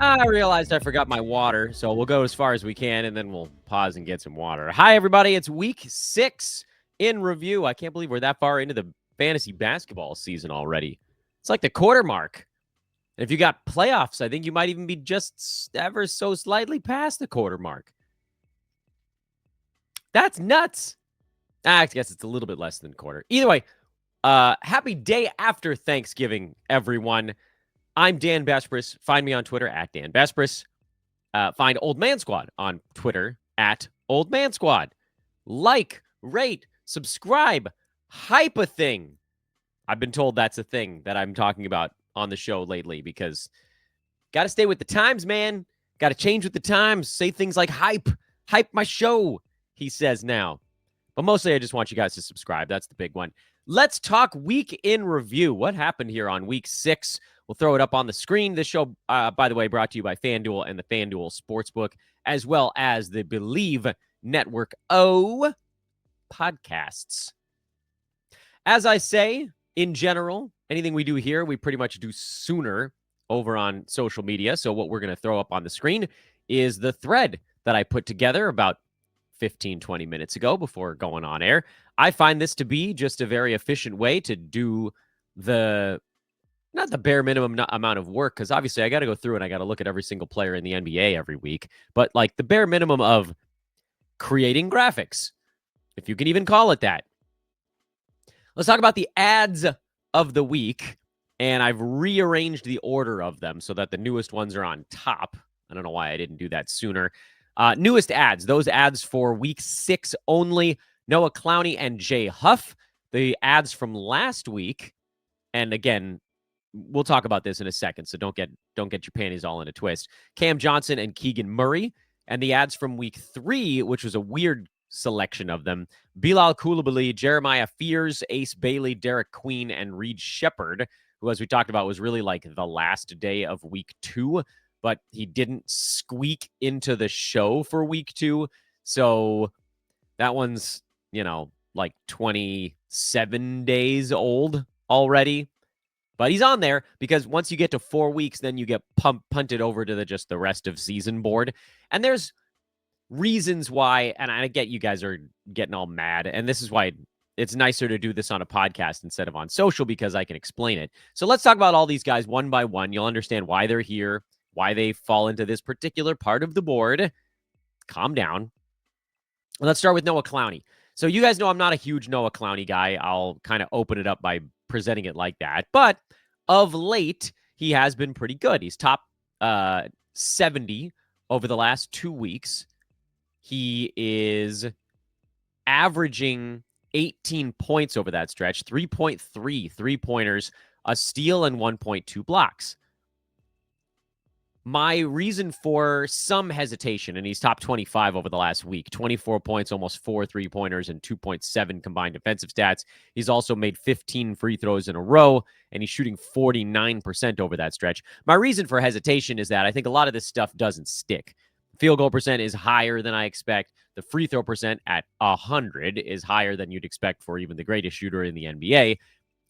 I realized I forgot my water, so we'll go as far as we can, and then we'll pause and get some water. Hi, everybody. It's week 6 in review. I can't believe we're that far into the fantasy basketball season already. It's like the quarter mark. And if you got playoffs, I think you might even be just ever so slightly past the quarter mark. That's nuts. I guess it's a little bit less than quarter. Either way, happy day after Thanksgiving, everyone. I'm Dan Bespris. Find me on Twitter at Dan Bespris. Find Old Man Squad on Twitter at Old Man Squad. Like, rate, subscribe, hype a thing. I've been told that's a thing that I'm talking about on the show lately because got to stay with the times, man. Got to change with the times. Say things like hype my show, he says now. But mostly I just want you guys to subscribe. That's the big one. Let's talk week in review. What happened here on week 6? We'll throw it up on the screen. This show, by the way, brought to you by FanDuel and the FanDuel Sportsbook, as well as the Believe Network O podcasts. As I say, in general, anything we do here, we pretty much do sooner over on social media. So what we're going to throw up on the screen is the thread that I put together about 15, 20 minutes ago before going on air. I find this to be just a very efficient way to do not the bare minimum amount of work, because obviously I got to go through and I got to look at every single player in the NBA every week, but like the bare minimum of creating graphics, if you can even call it that. Let's talk about the ads of the week, and I've rearranged the order of them so that the newest ones are on top. I don't know why I didn't do that sooner. Newest ads, those ads for week 6 only, Noah Clowney and Jay Huff. The ads from last week, and again, we'll talk about this in a second, so don't get your panties all in a twist. Cam Johnson and Keegan Murray. And the ads from week 3, which was a weird selection of them, Bilal Coulibaly, Jeremiah Fears, Ace Bailey, Derik Queen, and Reed Sheppard, who, as we talked about, was really like the last day of week 2, but he didn't squeak into the show for week 2. So that one's, like 27 days old already. But he's on there because once you get to 4 weeks, then you get punted over to the rest of season board. And there's reasons why, and I get you guys are getting all mad, and this is why it's nicer to do this on a podcast instead of on social, because I can explain it. So let's talk about all these guys one by one. You'll understand why they're here, why they fall into this particular part of the board. Calm down. Let's start with Noah Clowney. So you guys know I'm not a huge Noah Clowney guy. I'll kind of open it up by presenting it like that. But of late, he has been pretty good. He's top 70 over the last 2 weeks. He is averaging 18 points over that stretch, 3.3 3-pointers, a steal, and 1.2 blocks. My reason for some hesitation, and he's top 25 over the last week, 24 points, almost 4 3-pointers, and 2.7 combined defensive stats. He's also made 15 free throws in a row, and he's shooting 49% over that stretch. My reason for hesitation is that I think a lot of this stuff doesn't stick. Field goal percent is higher than I expect. The free throw percent at 100 is higher than you'd expect for even the greatest shooter in the NBA.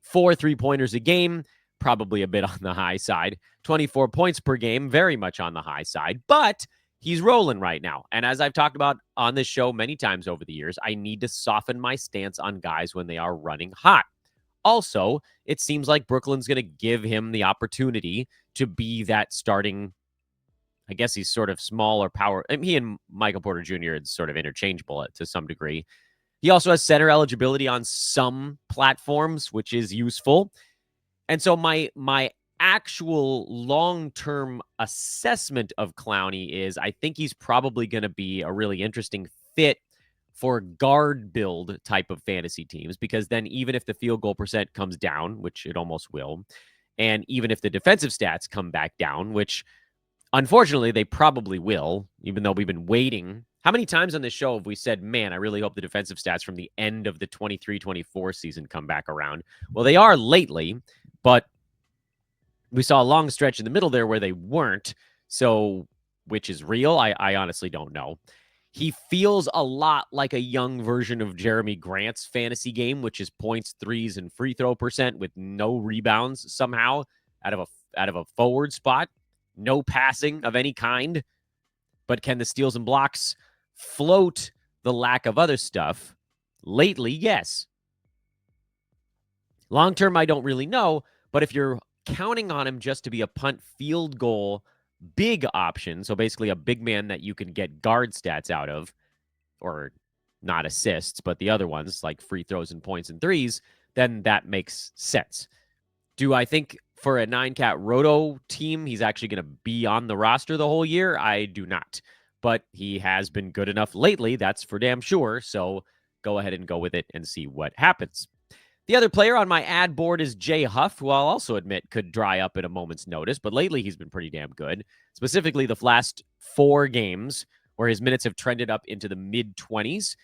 4 3-pointers a game, probably a bit on the high side. 24 points per game, very much on the high side, but he's rolling right now. And as I've talked about on this show many times over the years, I need to soften my stance on guys when they are running hot. Also, it seems like Brooklyn's going to give him the opportunity to be that starting, I guess he's sort of small or power. I mean, he and Michael Porter Jr. is sort of interchangeable to some degree. He also has center eligibility on some platforms, which is useful. And so my actual long-term assessment of Clowney is I think he's probably going to be a really interesting fit for guard build type of fantasy teams, because then even if the field goal percent comes down, which it almost will, and even if the defensive stats come back down, which unfortunately they probably will, even though we've been waiting. How many times on this show have we said, man, I really hope the defensive stats from the end of the 23-24 season come back around? Well, they are lately, but we saw a long stretch in the middle there where they weren't. So which is real, I honestly don't know. He feels a lot like a young version of Jeremy Grant's fantasy game, which is points, threes, and free throw percent with no rebounds somehow out of a forward spot, no passing of any kind. But can the steals and blocks float the lack of other stuff? Lately, yes. Long term, I don't really know. But if you're counting on him just to be a punt field goal big option, so basically a big man that you can get guard stats out of, or not assists, but the other ones like free throws and points and threes, then that makes sense. Do I think for a 9-cat roto team, he's actually going to be on the roster the whole year? I do not. But he has been good enough lately, that's for damn sure. So go ahead and go with it and see what happens. The other player on my ad board is Jay Huff, who I'll also admit could dry up at a moment's notice, but lately he's been pretty damn good. Specifically, the last 4 games where his minutes have trended up into the mid-20s.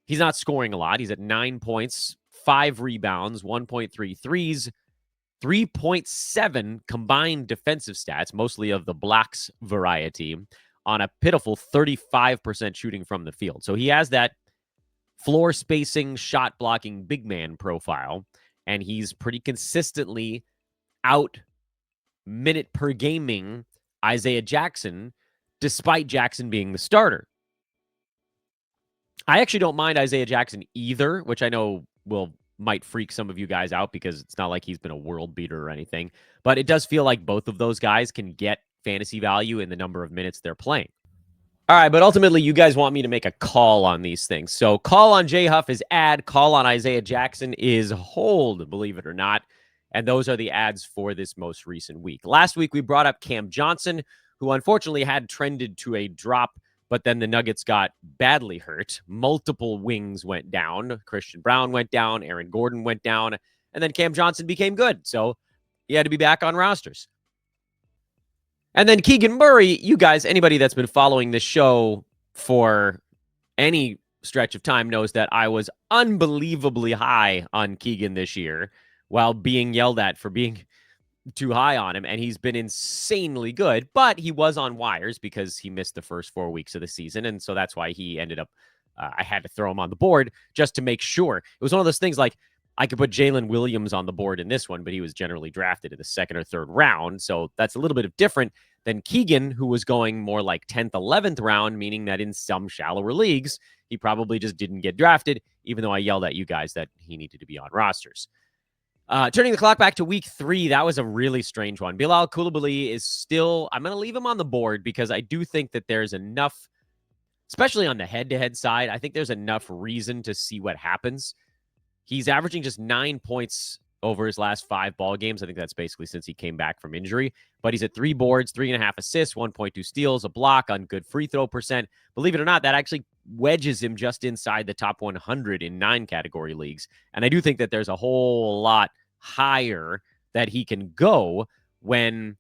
He's not scoring a lot. He's at 9 points, 5 rebounds, 1.3 threes, 3.7 combined defensive stats, mostly of the blocks variety, on a pitiful 35% shooting from the field. So he has that floor spacing, shot blocking big man profile, and he's pretty consistently out minute per gaming Isaiah Jackson, despite Jackson being the starter. I actually don't mind Isaiah Jackson either, which I know might freak some of you guys out because it's not like he's been a world beater or anything, but it does feel like both of those guys can get fantasy value in the number of minutes they're playing. All right, but ultimately, you guys want me to make a call on these things. So call on Jay Huff is ad, call on Isaiah Jackson is hold, believe it or not. And those are the ads for this most recent week. Last week, we brought up Cam Johnson, who unfortunately had trended to a drop, but then the Nuggets got badly hurt. Multiple wings went down. Christian Brown went down. Aaron Gordon went down. And then Cam Johnson became good. So he had to be back on rosters. And then Keegan Murray, you guys, anybody that's been following this show for any stretch of time knows that I was unbelievably high on Keegan this year while being yelled at for being too high on him. And he's been insanely good, but he was on wires because he missed the first 4 weeks of the season. And so that's why he ended up, I had to throw him on the board just to make sure. It was one of those things like, I could put Jalen Williams on the board in this one, but he was generally drafted in the 2nd or 3rd round. So that's a little bit of different than Keegan, who was going more like 10th, 11th round, meaning that in some shallower leagues, he probably just didn't get drafted, even though I yelled at you guys that he needed to be on rosters. Turning the clock back to week 3, that was a really strange one. Bilal Coulibaly is still, I'm going to leave him on the board because I do think that there's enough, especially on the head-to-head side, I think there's enough reason to see what happens. He's averaging just 9 points over his last 5 ball games. I think that's basically since he came back from injury. But he's at 3 boards, 3.5 assists, 1.2 steals, a block on good free throw percent. Believe it or not, that actually wedges him just inside the top 100 in 9 category leagues. And I do think that there's a whole lot higher that he can go when,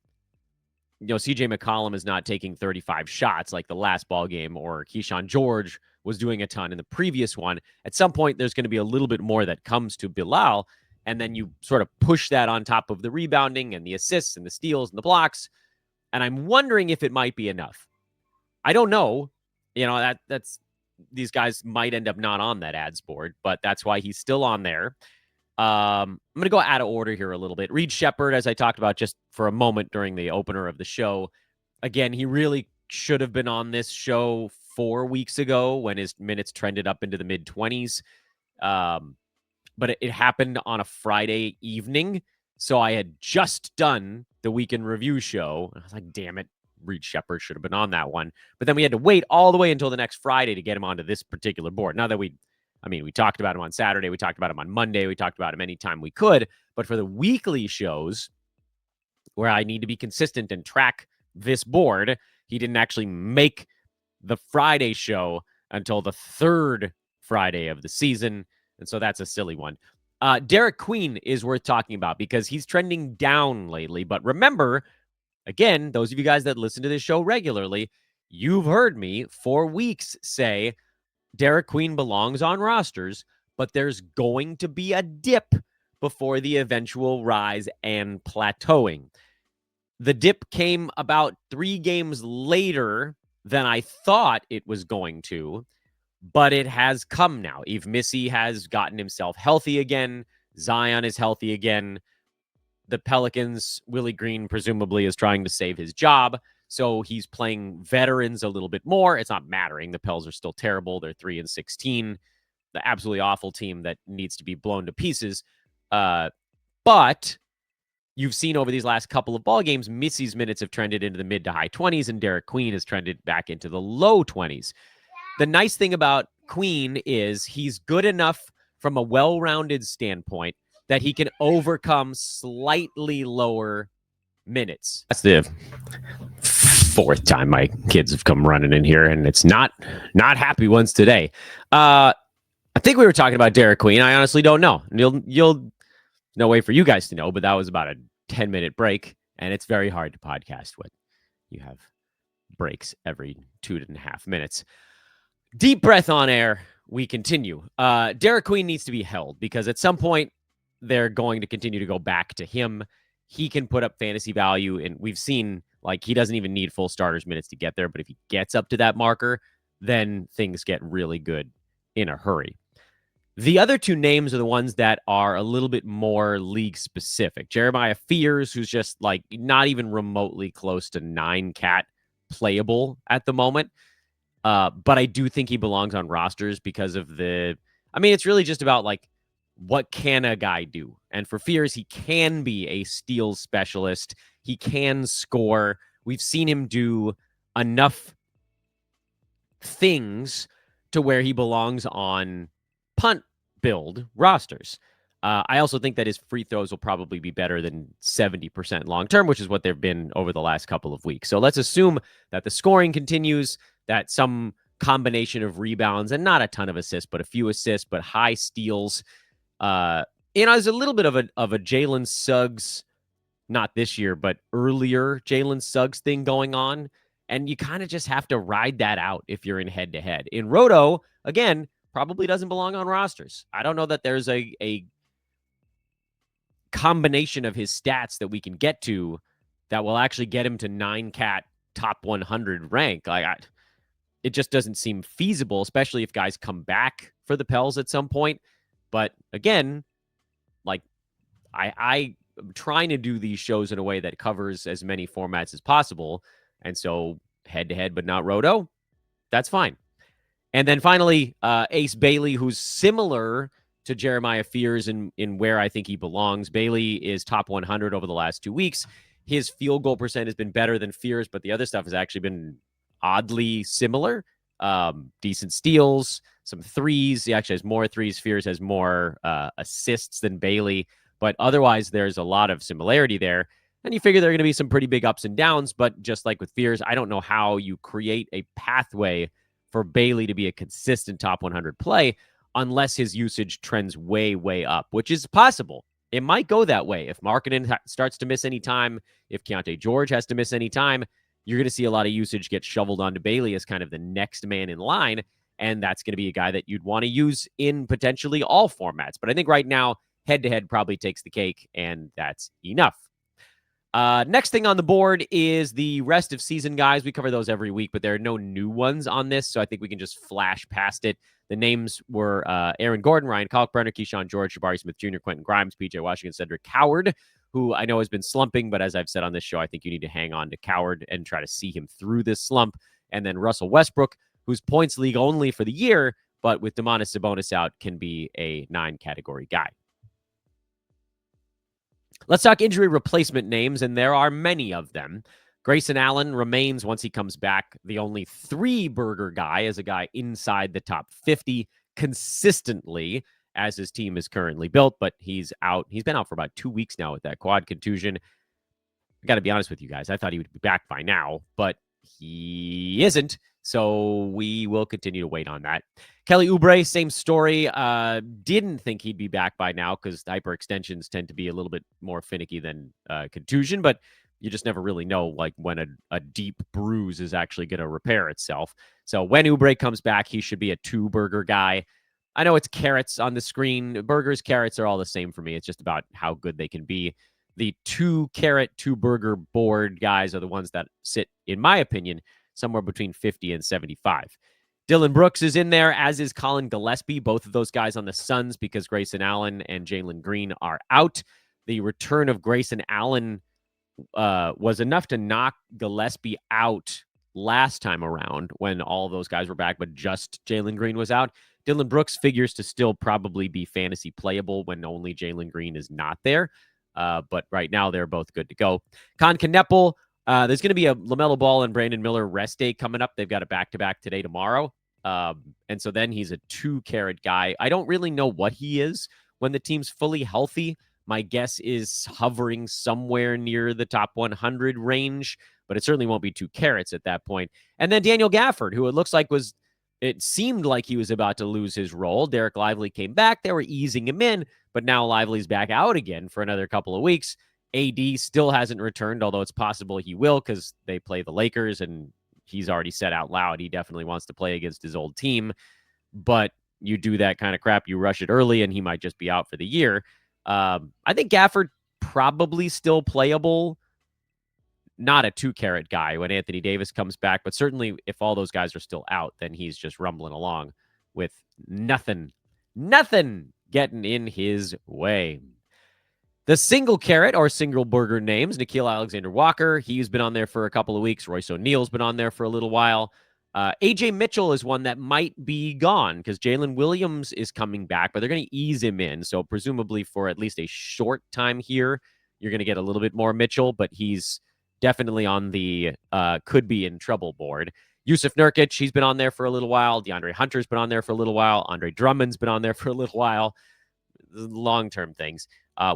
CJ McCollum is not taking 35 shots like the last ball game, or Kyshawn George was doing a ton in the previous one. At some point, there's going to be a little bit more that comes to Bilal, and then you sort of push that on top of the rebounding and the assists and the steals and the blocks. And I'm wondering if it might be enough. I don't know. That's these guys might end up not on that ads board, but that's why he's still on there. I'm going to go out of order here a little bit. Reed Sheppard, as I talked about just for a moment during the opener of the show. Again, he really should have been on this show 4 weeks ago when his minutes trended up into the mid-20s. But it happened on a Friday evening. So I had just done the weekend review show. I was like, damn it, Reed Sheppard should have been on that one. But then we had to wait all the way until the next Friday to get him onto this particular board. Now that we talked about him on Saturday. We talked about him on Monday. We talked about him anytime we could. But for the weekly shows where I need to be consistent and track this board, he didn't actually make the Friday show until the 3rd Friday of the season. And so that's a silly one. Derik Queen is worth talking about because he's trending down lately. But remember, again, those of you guys that listen to this show regularly, you've heard me for weeks say Derik Queen belongs on rosters, but there's going to be a dip before the eventual rise and plateauing. The dip came about 3 games later than I thought it was going to, but it has come now. Yves Missy has gotten himself healthy again. Zion is healthy again. the Pelicans, Willie Green presumably is trying to save his job. So he's playing veterans a little bit more. It's not mattering. The Pels are still terrible. They're 3-16, the absolutely awful team that needs to be blown to pieces. But you've seen over these last couple of ball games, Missy's minutes have trended into the mid to high 20s, and Derik Queen has trended back into the low 20s. The nice thing about Queen is he's good enough from a well-rounded standpoint that he can overcome slightly lower minutes. That's the fourth time my kids have come running in here, and it's not happy ones today. I think we were talking about Derik Queen. I honestly don't know. You'll no way for you guys to know, but that was about a 10-minute break, and it's very hard to podcast when you have breaks every 2.5 minutes. Deep breath on air. We continue. Derik Queen needs to be held because at some point they're going to continue to go back to him. He can put up fantasy value, and we've seen like he doesn't even need full starters minutes to get there. But if he gets up to that marker, then things get really good in a hurry. The other two names are the ones that are a little bit more league specific. Jeremiah Fears, who's just like not even remotely close to 9-cat playable at the moment. But I do think he belongs on rosters because of it's really just about like, what can a guy do? And for Fears, he can be a steals specialist. He can score. We've seen him do enough things to where he belongs on punt build rosters. I also think that his free throws will probably be better than 70% long-term, which is what they've been over the last couple of weeks. So let's assume that the scoring continues, that some combination of rebounds and not a ton of assists, but a few assists, but high steals. There's a little bit of a Jalen Suggs, not this year, but earlier Jalen Suggs thing going on. And you kind of just have to ride that out if you're in head-to-head. In Roto, again, probably doesn't belong on rosters. I don't know that there's a combination of his stats that we can get to that will actually get him to 9-cat top 100 rank. It just doesn't seem feasible, especially if guys come back for the Pels at some point. But again, like I'm trying to do these shows in a way that covers as many formats as possible. And so head-to-head, but not Roto, that's fine. And then finally, Ace Bailey, who's similar to Jeremiah Fears in where I think he belongs. Bailey is top 100 over the last 2 weeks. His field goal percent has been better than Fears, but the other stuff has actually been oddly similar. Decent steals, some threes. He actually has more threes. Fears has more assists than Bailey. But otherwise, there's a lot of similarity there. And you figure there are going to be some pretty big ups and downs. But just like with Fears, I don't know how you create a pathway for Bailey to be a consistent top 100 play unless his usage trends way, way up, which is possible. It might go that way. If Markkanen starts to miss any time, if Kyshawn George has to miss any time, you're going to see a lot of usage get shoveled onto Bailey as kind of the next man in line. And that's going to be a guy that you'd want to use in potentially all formats. But I think right now, head-to-head probably takes the cake, and that's enough. Next thing on the board is the rest of season guys. We cover those every week, but there are no new ones on this, so I think we can just flash past it. The names were Aaron Gordon, Ryan Kalkbrenner, Kyshawn George, Jabari Smith Jr., Quentin Grimes, PJ Washington, Cedric Coward, who I know has been slumping, but as I've said on this show, I think you need to hang on to Coward and try to see him through this slump. And then Russell Westbrook, who's points league only for the year, but with Domantas Sabonis out, can be a 9-category guy. Let's talk injury replacement names, and there are many of them. Grayson Allen remains, once he comes back, the only 3-burger guy as a guy inside the top 50 consistently as his team is currently built, but he's out. He's been out for about 2 weeks now with that quad contusion. I got to be honest with you guys. I thought he would be back by now, but he isn't. So we will continue to wait on that. Kelly Oubre, same story. Didn't think he'd be back by now because hyperextensions tend to be a little bit more finicky than contusion, but you just never really know like when a deep bruise is actually going to repair itself. So when Oubre comes back, he should be a 2-burger guy. I know it's carrots on the screen. Burgers, carrots are all the same for me. It's just about how good they can be. The 2-carrot, 2-burger board guys are the ones that sit, in my opinion, somewhere between 50 and 75. Dylan Brooks is in there, as is Colin Gillespie, both of those guys on the Suns because Grayson Allen and Jalen Green are out. the return of Grayson Allen was enough to knock Gillespie out last time around when all those guys were back, but just Jalen Green was out. Dylan Brooks figures to still probably be fantasy playable when only Jalen Green is not there. But right now, they're both good to go. Con Kneppel, there's going to be a LaMelo Ball and Brandon Miller rest day coming up. They've got a back-to-back today, tomorrow. And so then he's a 2-carat guy. I don't really know what he is when the team's fully healthy. My guess is hovering somewhere near the top 100 range, but it certainly won't be 2 carats at that point. And then Daniel Gafford, who it seemed like he was about to lose his role. Dereck Lively came back. They were easing him in, but now Lively's back out again for another couple of weeks. AD still hasn't returned, although it's possible he will because they play the Lakers, and he's already said out loud he definitely wants to play against his old team. But you do that kind of crap, you rush it early, and he might just be out for the year. I think Gafford probably still playable. Not a 2-carat guy when Anthony Davis comes back, but certainly if all those guys are still out, then he's just rumbling along with nothing getting in his way. The single carat or single burger names, Nickeil Alexander-Walker. He's been on there for a couple of weeks. Royce O'Neal's been on there for a little while. AJ Mitchell is one that might be gone because Jalen Williams is coming back, but they're going to ease him in. So presumably for at least a short time here, you're going to get a little bit more Mitchell, but he's definitely on the could be in trouble board. Yusuf Nurkic, he's been on there for a little while. DeAndre Hunter's been on there for a little while. Andre Drummond's been on there for a little while. Long-term things.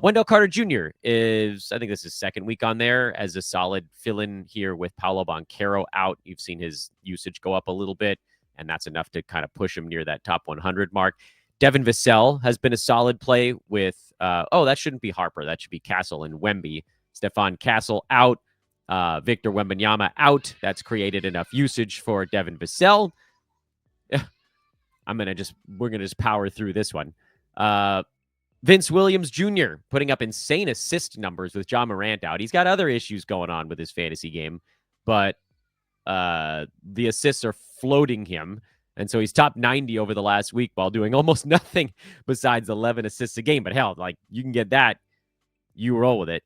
Wendell Carter Jr. is, I think this is second week on there as a solid fill-in here with Paolo Banchero out. You've seen his usage go up a little bit, and that's enough to kind of push him near that top 100 mark. Devin Vassell has been a solid play with, that shouldn't be Harper. That should be Castle and Wemby. Stephon Castle out. Victor Wembanyama out. That's created enough usage for Devin Vassell. We're going to just power through this one. Vince Williams Jr. putting up insane assist numbers with Ja Morant out. He's got other issues going on with his fantasy game, but the assists are floating him. And so he's top 90 over the last week while doing almost nothing besides 11 assists a game. But hell, like you can get that, you roll with it.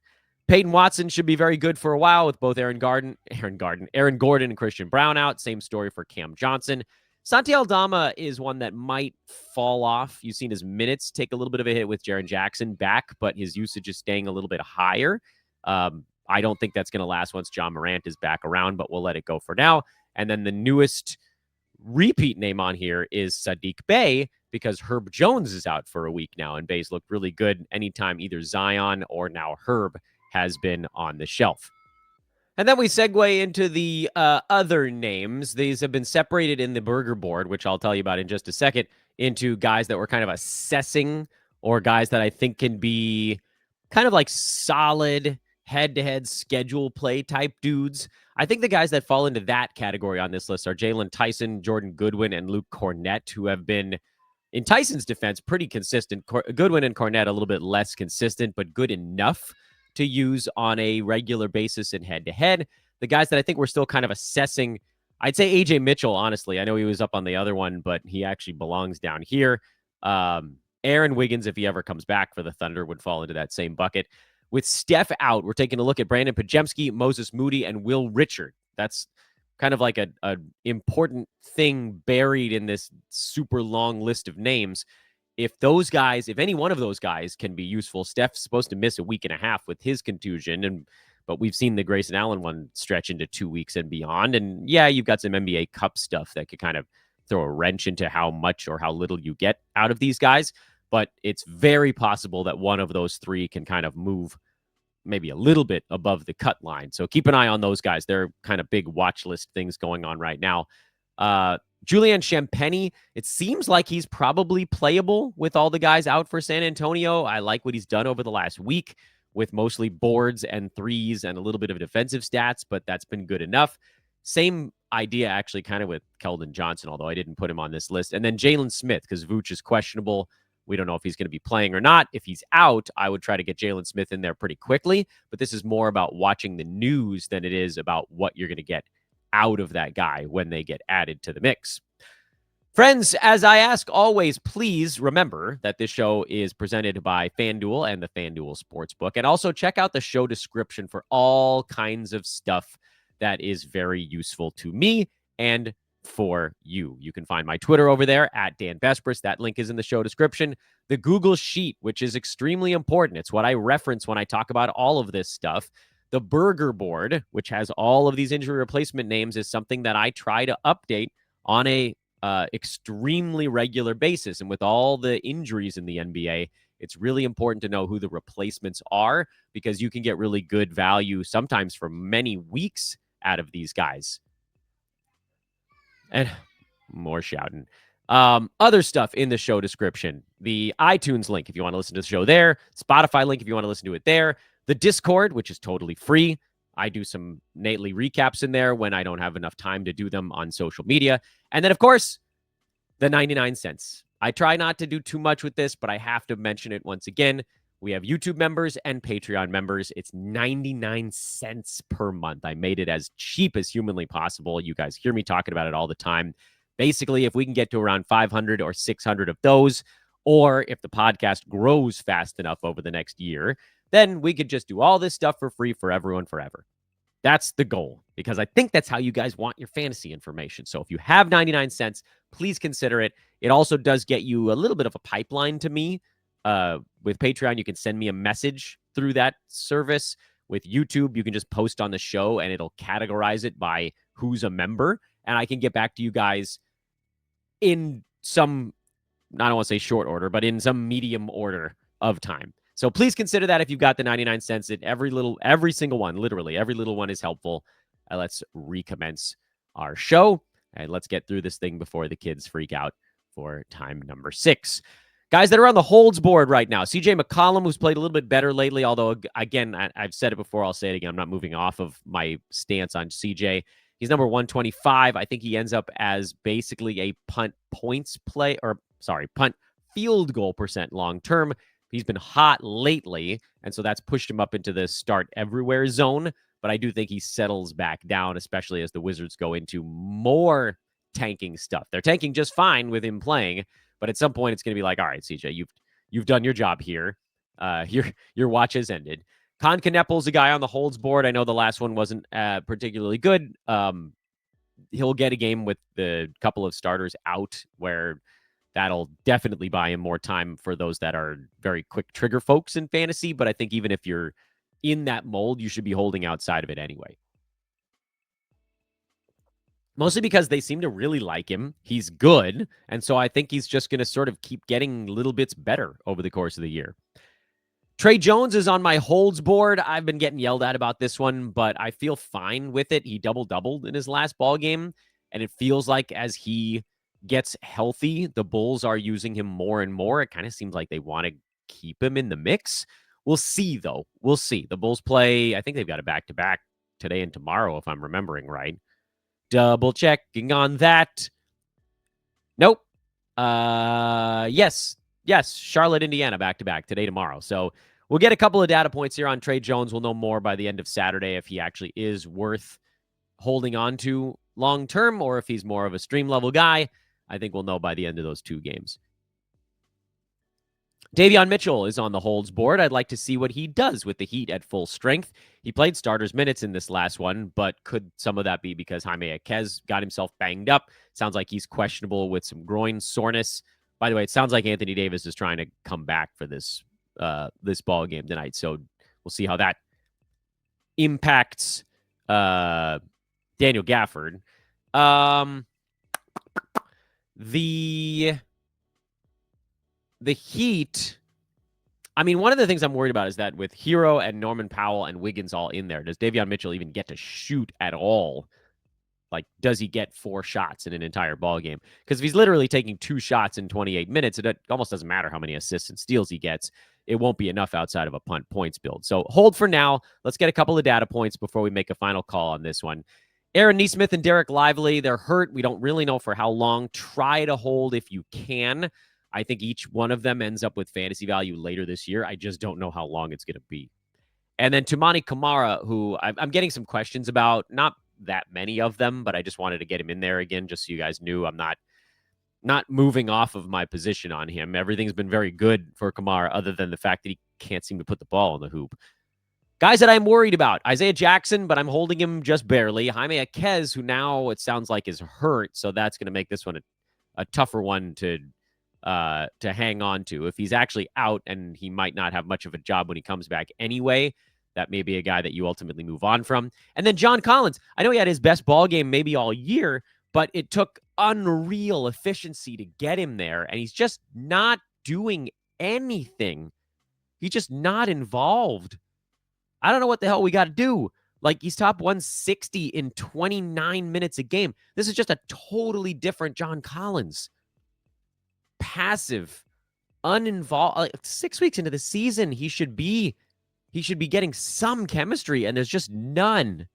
Peyton Watson should be very good for a while with both Aaron Gordon, and Christian Brown out. Same story for Cam Johnson. Santi Aldama is one that might fall off. You've seen his minutes take a little bit of a hit with Jaren Jackson back, but his usage is staying a little bit higher. I don't think that's going to last once John Morant is back around, but we'll let it go for now. And then the newest repeat name on here is Sadiq Bey because Herb Jones is out for a week now, and Bey's looked really good anytime either Zion or now Herb has been on the shelf. And then we segue into the other names. These have been separated in the burger board, which I'll tell you about in just a second, into guys that we're kind of assessing or guys that I think can be kind of like solid head-to-head schedule play type dudes. I think the guys that fall into that category on this list are Jalen Tyson, Jordan Goodwin, and Luke Cornett, who have been, in Tyson's defense, pretty consistent. Goodwin and Cornett a little bit less consistent, but good enough to use on a regular basis in head-to-head. The guys that I think we're still kind of assessing, I'd say AJ Mitchell, honestly. I know he was up on the other one, but he actually belongs down here. Aaron Wiggins, if he ever comes back for the Thunder, would fall into that same bucket. With Steph out, we're taking a look at Brandon Podziemski, Moses Moody, and Will Richard. That's kind of like an important thing buried in this super long list of names. If any one of those guys can be useful, Steph's supposed to miss a week and a half with his contusion, but we've seen the Grayson Allen one stretch into 2 weeks and beyond. And yeah, you've got some NBA Cup stuff that could kind of throw a wrench into how much or how little you get out of these guys. But it's very possible that one of those three can kind of move maybe a little bit above the cut line. So keep an eye on those guys. They're kind of big watch list things going on right now. Julian Champagnie, it seems like he's probably playable with all the guys out for San Antonio. I like what he's done over the last week with mostly boards and threes and a little bit of defensive stats, but that's been good enough. Same idea, actually, kind of with Keldon Johnson, although I didn't put him on this list. And then Jalen Smith, because Vooch is questionable. We don't know if he's going to be playing or not. If he's out, I would try to get Jalen Smith in there pretty quickly. But this is more about watching the news than it is about what you're going to get out of that guy when they get added to the mix. Friends, as I ask always, please remember that this show is presented by FanDuel and the FanDuel Sportsbook. And also check out the show description for all kinds of stuff that is very useful to me and for you. You can find my Twitter over there at Dan Vespris. That link is in the show description. The Google Sheet, which is extremely important. It's what I reference when I talk about all of this stuff. The Burger Board, which has all of these injury replacement names, is something that I try to update on a extremely regular basis. And with all the injuries in the NBA, it's really important to know who the replacements are because you can get really good value sometimes for many weeks out of these guys. And more shouting. Other stuff in the show description. The iTunes link if you want to listen to the show there. Spotify link if you want to listen to it there. The Discord, which is totally free. I do some nightly recaps in there when I don't have enough time to do them on social media. And then, of course, the 99 cents. I try not to do too much with this, but I have to mention it once again. We have YouTube members and Patreon members. It's 99 cents per month. I made it as cheap as humanly possible. You guys hear me talking about it all the time. Basically, if we can get to around 500 or 600 of those, or if the podcast grows fast enough over the next year, then we could just do all this stuff for free for everyone forever. That's the goal, because I think that's how you guys want your fantasy information. So if you have 99 cents, please consider it. It also does get you a little bit of a pipeline to me. With Patreon, you can send me a message through that service. With YouTube, you can just post on the show and it'll categorize it by who's a member. And I can get back to you guys in some, I don't want to say short order, but in some medium order of time. So please consider that if you've got the 99 cents. Every single one, literally every little one is helpful. Let's recommence our show and let's get through this thing before the kids freak out for time number 6. Guys that are on the holds board right now. CJ McCollum, who's played a little bit better lately, although, again, I've said it before, I'll say it again. I'm not moving off of my stance on CJ. He's number 125. I think he ends up as basically a punt field goal percent long term. He's been hot lately, and so that's pushed him up into the start everywhere zone. But I do think he settles back down, especially as the Wizards go into more tanking stuff. They're tanking just fine with him playing, but at some point it's going to be like, all right, CJ, you've done your job here. Your watch has ended. Con Knepel's a guy on the holds board. I know the last one wasn't particularly good. He'll get a game with the couple of starters out where that'll definitely buy him more time for those that are very quick trigger folks in fantasy. But I think even if you're in that mold, you should be holding outside of it anyway. Mostly because they seem to really like him. He's good. And so I think he's just going to sort of keep getting little bits better over the course of the year. Trey Jones is on my holds board. I've been getting yelled at about this one, but I feel fine with it. He doubled in his last ball game, and it feels like as he gets healthy, the Bulls are using him more and more. It kind of seems like they want to keep him in the mix. We'll see, though. We'll see. The Bulls play, I think they've got a back-to-back today and tomorrow, if I'm remembering right. Double checking on that. Nope. Yes, Charlotte, Indiana, back-to-back today, tomorrow. So we'll get a couple of data points here on Trey Jones. We'll know more by the end of Saturday if he actually is worth holding on to long-term or if he's more of a stream-level guy. I think we'll know by the end of those 2 games. Davion Mitchell is on the holds board. I'd like to see what he does with the Heat at full strength. He played starters minutes in this last one, but could some of that be because Jaime Jaquez got himself banged up? Sounds like he's questionable with some groin soreness. By the way, it sounds like Anthony Davis is trying to come back for this ball game tonight. So we'll see how that impacts Daniel Gafford. The Heat, I mean, one of the things I'm worried about is that with Hero and Norman Powell and Wiggins all in there, does Davion Mitchell even get to shoot at all? Like, does he get 4 shots in an entire ball game? Because if he's literally taking 2 shots in 28 minutes, it almost doesn't matter how many assists and steals he gets. It won't be enough outside of a punt points build. So hold for now. Let's get a couple of data points before we make a final call on this one. Aaron Nesmith and Derik Lively, they're hurt. We don't really know for how long. Try to hold if you can. I think each one of them ends up with fantasy value later this year. I just don't know how long it's going to be. And then Toumani Camara, who I'm getting some questions about, not that many of them, but I just wanted to get him in there again, just so you guys knew I'm not not moving off of my position on him. Everything's been very good for Kamara, other than the fact that he can't seem to put the ball in the hoop. Guys that I'm worried about: Isaiah Jackson, but I'm holding him just barely. Jaime Jaquez, who now it sounds like is hurt, so that's going to make this one a tougher one to hang on to. If he's actually out, and he might not have much of a job when he comes back anyway, that may be a guy that you ultimately move on from. And then John Collins. I know he had his best ball game maybe all year, but it took unreal efficiency to get him there, and he's just not doing anything. He's just not involved. I don't know what the hell we got to do. Like, he's top 160 in 29 minutes a game. This is just a totally different John Collins. Passive, uninvolved. Like, 6 weeks into the season, he should be getting some chemistry, and there's just none.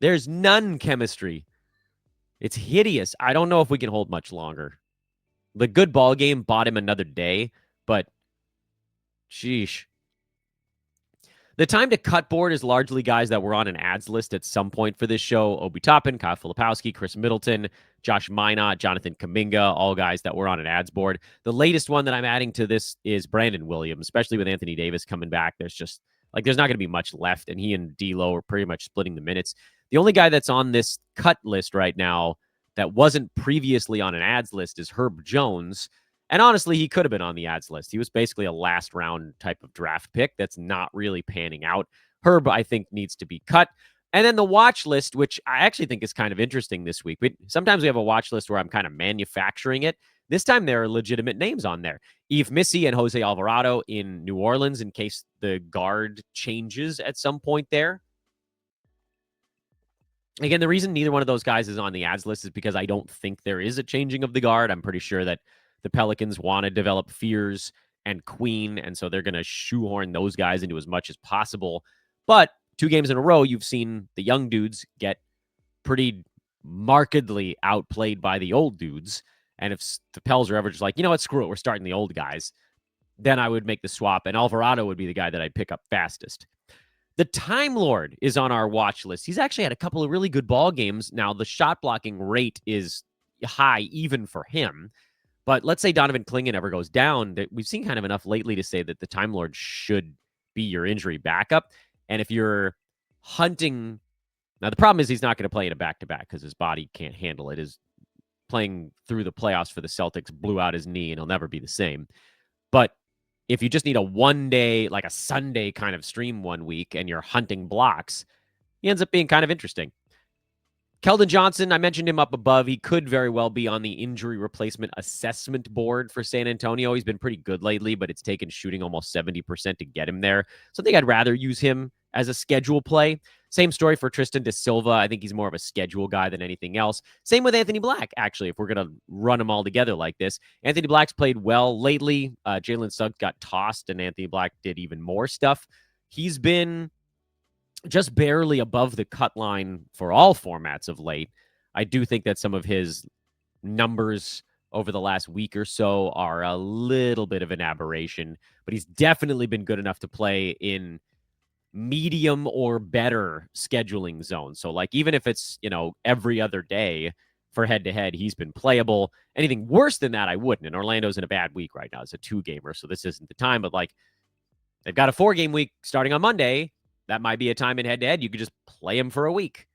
There's none chemistry. It's hideous. I don't know if we can hold much longer. The good ball game bought him another day, but sheesh. The time to cut board is largely guys that were on an ads list at some point for this show. Obi Toppin, Kyle Filipowski, Chris Middleton, Josh Minot, Jonathan Kuminga, all guys that were on an ads board. The latest one that I'm adding to this is Brandon Williams, especially with Anthony Davis coming back. There's not going to be much left, and he and D'Lo are pretty much splitting the minutes. The only guy that's on this cut list right now that wasn't previously on an ads list is Herb Jones. And honestly, he could have been on the ads list. He was basically a last round type of draft pick that's not really panning out. Herb, I think, needs to be cut. And then the watch list, which I actually think is kind of interesting this week. Sometimes we have a watch list where I'm kind of manufacturing it. This time there are legitimate names on there. Yves Missy and Jose Alvarado in New Orleans in case the guard changes at some point there. Again, the reason neither one of those guys is on the ads list is because I don't think there is a changing of the guard. I'm pretty sure that the Pelicans want to develop Fears and Queen, and so they're going to shoehorn those guys into as much as possible. But 2 games in a row, you've seen the young dudes get pretty markedly outplayed by the old dudes. And if the Pels are ever just like, you know what, screw it, we're starting the old guys, then I would make the swap, and Alvarado would be the guy that I'd pick up fastest. The Time Lord is on our watch list. He's actually had a couple of really good ball games. Now, the shot blocking rate is high even for him. But let's say Donovan Clingan ever goes down. We've seen kind of enough lately to say that the Time Lord should be your injury backup. And if you're hunting... Now, the problem is he's not going to play in a back-to-back because his body can't handle it. His playing through the playoffs for the Celtics blew out his knee, and he'll never be the same. But if you just need a one-day, like a Sunday kind of stream one week, and you're hunting blocks, he ends up being kind of interesting. Keldon Johnson, I mentioned him up above. He could very well be on the injury replacement assessment board for San Antonio. He's been pretty good lately, but it's taken shooting almost 70% to get him there. So I think I'd rather use him as a schedule play. Same story for Tristan Da Silva. I think he's more of a schedule guy than anything else. Same with Anthony Black, actually, if we're going to run them all together like this. Anthony Black's played well lately. Jalen Suggs got tossed, and Anthony Black did even more stuff. He's been just barely above the cut line for all formats of late. I do think that some of his numbers over the last week or so are a little bit of an aberration, but he's definitely been good enough to play in medium or better scheduling zones. So like, even if it's, every other day for head-to-head, he's been playable. Anything worse than that, I wouldn't. And Orlando's in a bad week right now. It's a 2-gamer, so this isn't the time. But like, they've got a 4-game week starting on Monday. That might be a time in head-to-head. You could just play him for a week.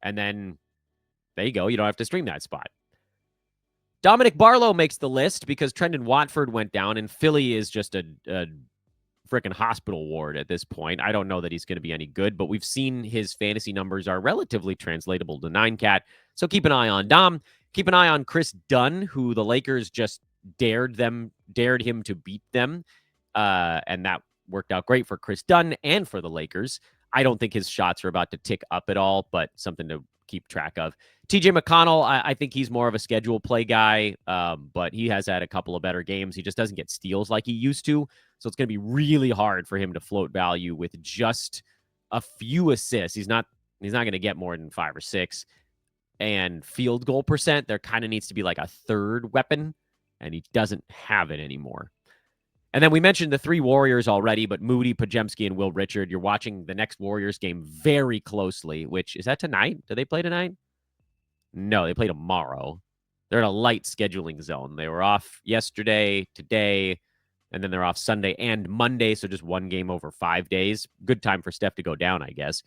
And then there you go. You don't have to stream that spot. Dominic Barlow makes the list because Trendon Watford went down, and Philly is just a freaking hospital ward at this point. I don't know that he's going to be any good, but we've seen his fantasy numbers are relatively translatable to 9-cat. So keep an eye on Dom. Keep an eye on Chris Dunn, who the Lakers just dared him to beat them. And that worked out great for Chris Dunn and for the Lakers. I don't think his shots are about to tick up at all, but something to keep track of. TJ McConnell, I think he's more of a schedule play guy, but he has had a couple of better games. He just doesn't get steals like he used to, so it's going to be really hard for him to float value with just a few assists. He's not going to get more than 5 or 6. And field goal percent, there kind of needs to be like a third weapon, and he doesn't have it anymore. And then we mentioned the 3 Warriors already, but Moody, Pajemski, and Will Richard. You're watching the next Warriors game very closely, which, is that tonight? Do they play tonight? No, they play tomorrow. They're in a light scheduling zone. They were off yesterday, today, and then they're off Sunday and Monday, so just one game over 5 days. Good time for Steph to go down, I guess.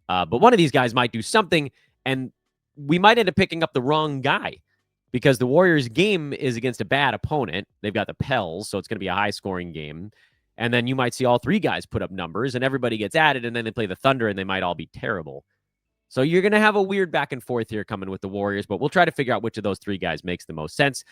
But one of these guys might do something, and we might end up picking up the wrong guy because the Warriors' game is against a bad opponent. They've got the Pels, so it's going to be a high-scoring game. And then you might see all three guys put up numbers, and everybody gets added, and then they play the Thunder, and they might all be terrible. So you're going to have a weird back and forth here coming with the Warriors, but we'll try to figure out which of those three guys makes the most sense.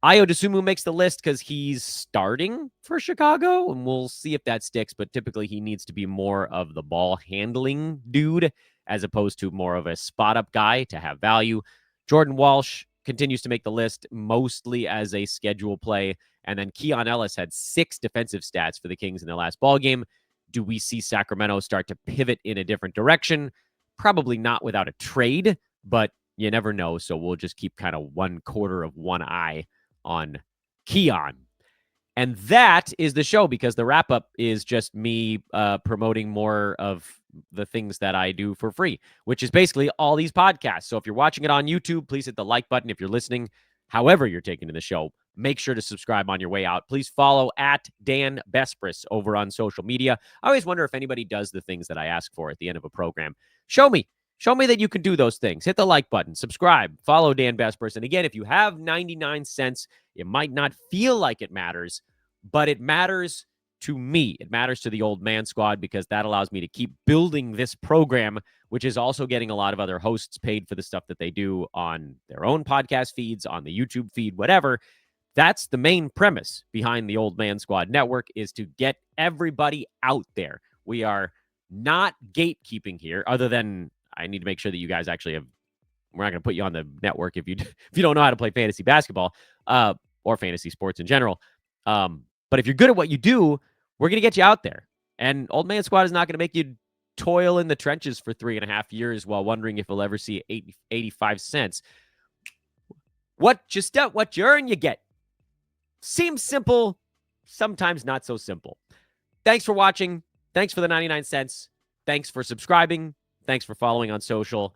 Ayo Dosunmu makes the list because he's starting for Chicago, and we'll see if that sticks, but typically he needs to be more of the ball handling dude as opposed to more of a spot-up guy to have value. Jordan Walsh continues to make the list mostly as a schedule play, and then Keon Ellis had 6 defensive stats for the Kings in their last ball game. Do we see Sacramento start to pivot in a different direction? Probably not without a trade, but you never know, so we'll just keep kind of one quarter of one eye on Keon. And that is the show because the wrap-up is just me promoting more of the things that I do for free, which is basically all these podcasts. So if you're watching it on YouTube, please hit the like button. If you're listening, however you're taking to the show, make sure to subscribe on your way out. Please follow at Dan Bespris over on social media. I always wonder if anybody does the things that I ask for at the end of a program. Show me that you can do those things. Hit the like button, subscribe, follow Dan Bespris. And again, if you have 99 cents, it might not feel like it matters, but it matters to me. It matters to the Old Man Squad because that allows me to keep building this program, which is also getting a lot of other hosts paid for the stuff that they do on their own podcast feeds, on the YouTube feed, whatever. That's the main premise behind the Old Man Squad Network, is to get everybody out there. We are not gatekeeping here, other than I need to make sure that you guys actually have. We're not going to put you on the network if you don't know how to play fantasy basketball or fantasy sports in general. But if you're good at what you do, we're going to get you out there. And Old Man Squad is not going to make you toil in the trenches for 3.5 years while wondering if we'll ever see 85 cents. What you earn, you get. Seems simple, sometimes not so simple. Thanks for watching. Thanks for the 99 cents. Thanks for subscribing. Thanks for following on social.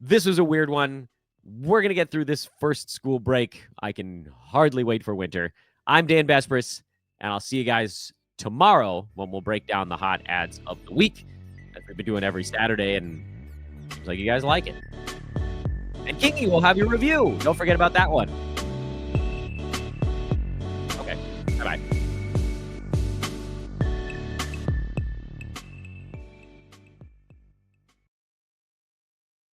This was a weird one. We're going to get through this first school break. I can hardly wait for winter. I'm Dan Bespris, and I'll see you guys tomorrow when we'll break down the hot ads of the week that we've been doing every Saturday, and it seems like you guys like it. And Kingy will have your review. Don't forget about that one. Okay, bye-bye.